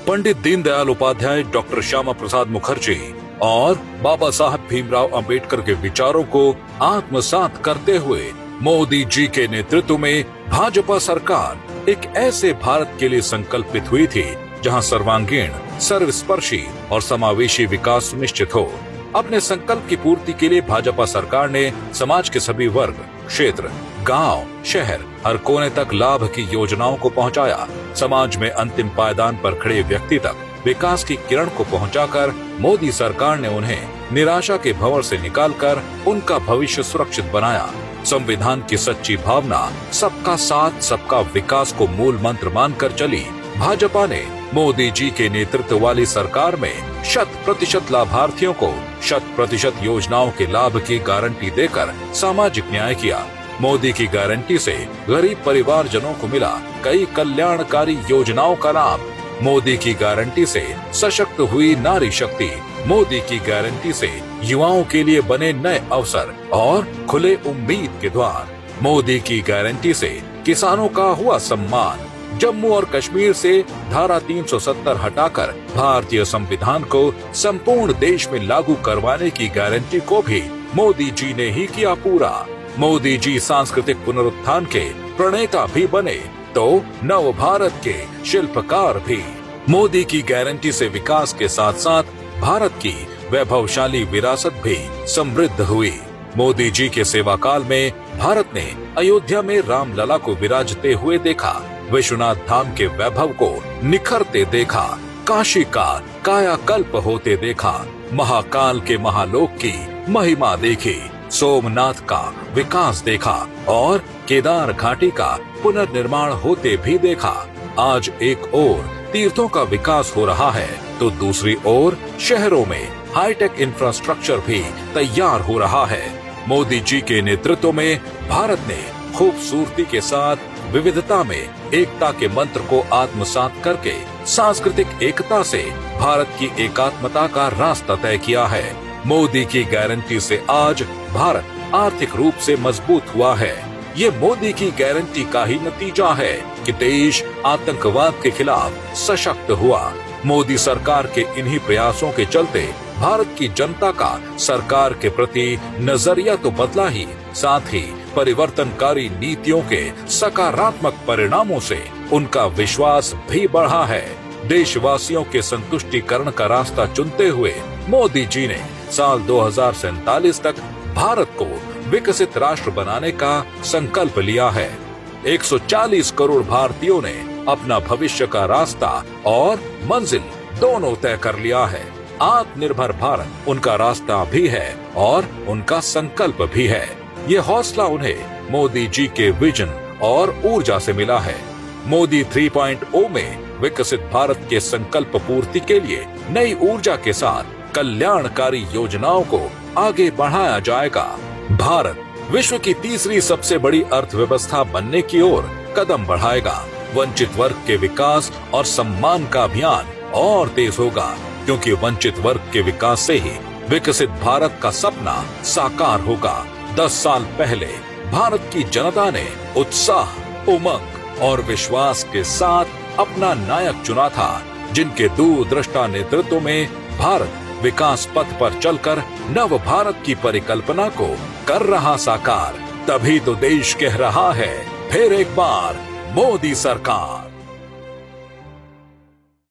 Pandit Deendayal Upadhyay, doctor Shyama Prasad Mukherjee और बाबा साहब भीमराव अंबेडकर के विचारों को आत्मसात करते हुए मोदी जी के नेतृत्व में भाजपा सरकार एक ऐसे भारत के लिए संकल्पित हुई थी जहां सर्वांगीण, सर्वस्पर्शी और समावेशी विकास सुनिश्चित हो। अपने संकल्प की पूर्ति के लिए भाजपा सरकार ने समाज के सभी वर्ग, क्षेत्र, गांव, शहर, हर कोने तक लाभ की योजनाओं को पहुंचाया। समाज में अंतिम पायदान पर खड़े व्यक्ति तक विकास की किरण को पहुंचाकर मोदी सरकार ने उन्हें निराशा के भंवर से निकालकर उनका भविष्य सुरक्षित बनाया। संविधान की सच्ची भावना सबका साथ, सबका विकास को मूल मंत्र मानकर चली भाजपा ने मोदी जी के नेतृत्व वाली सरकार में 100% लाभार्थियों को 100% योजनाओं के लाभ की गारंटी देकर सामाजिक न्याय किया। मोदी की गारंटी से गरीब परिवारजनों को मिला कई कल्याणकारी योजनाओं का लाभ। मोदी की गारंटी से सशक्त हुई नारी शक्ति। मोदी की गारंटी से युवाओं के लिए बने नए अवसर और खुले उम्मीद के द्वार। मोदी की गारंटी से किसानों का हुआ सम्मान। जम्मू और कश्मीर से धारा 370 हटाकर भारतीय संविधान को संपूर्ण देश में लागू करवाने की गारंटी को भी मोदी जी ने ही किया पूरा। मोदी जी सांस्कृतिक पुनरुत्थान के प्रणेता भी बने तो नव भारत के शिल्पकार भी। मोदी की गारंटी से विकास के साथ साथ भारत की वैभवशाली विरासत भी समृद्ध हुई। मोदी जी के सेवा काल में भारत ने अयोध्या में रामलला को विराजते हुए देखा, विश्वनाथ धाम के वैभव को निखरते देखा, काशी का कायाकल्प होते देखा, महाकाल के महालोक की महिमा देखी, सोमनाथ का विकास देखा और केदार घाटी का पुनर्निर्माण होते भी देखा। आज एक ओर तीर्थों का विकास हो रहा है तो दूसरी ओर शहरों में हाईटेक इंफ्रास्ट्रक्चर भी तैयार हो रहा है। मोदी जी के नेतृत्व में भारत ने खूबसूरती के साथ विविधता में एकता के मंत्र को आत्मसात करके सांस्कृतिक एकता से भारत की एकात्मता का रास्ता तय किया है। मोदी की गारंटी से आज भारत आर्थिक रूप से मजबूत हुआ है। ये मोदी की गारंटी का ही नतीजा है कि देश आतंकवाद के खिलाफ सशक्त हुआ। मोदी सरकार के इन्हीं प्रयासों के चलते भारत की जनता का सरकार के प्रति नजरिया तो बदला ही, साथ ही परिवर्तनकारी नीतियों के सकारात्मक परिणामों से उनका विश्वास भी बढ़ा है। देशवासियों के संतुष्टिकरण का रास्ता चुनते हुए मोदी जी ने साल 2047 तक भारत को विकसित राष्ट्र बनाने का संकल्प लिया है। 140 करोड़ भारतीयों ने अपना भविष्य का रास्ता और मंजिल दोनों तय कर लिया है। आत्मनिर्भर भारत उनका रास्ता भी है और उनका संकल्प भी है। ये हौसला उन्हें मोदी जी के विजन और ऊर्जा से मिला है। मोदी 3.0 में विकसित भारत के संकल्प पूर्ति के लिए नई ऊर्जा के साथ कल्याणकारी योजनाओं को आगे बढ़ाया जाएगा। भारत विश्व की तीसरी सबसे बड़ी अर्थव्यवस्था बनने की ओर कदम बढ़ाएगा। वंचित वर्ग के विकास और सम्मान का अभियान और तेज होगा, क्योंकि वंचित वर्ग के विकास से ही विकसित भारत का सपना साकार होगा। 10 साल पहले भारत की जनता ने उत्साह, उमंग और विश्वास के साथ अपना नायक चुना था, जिनके दूरदृष्टा नेतृत्व में भारत विकास पथ पर चलकर नव भारत की परिकल्पना को कर रहा साकार। तभी तो देश कह रहा है फिर एक बार मोदी सरकार।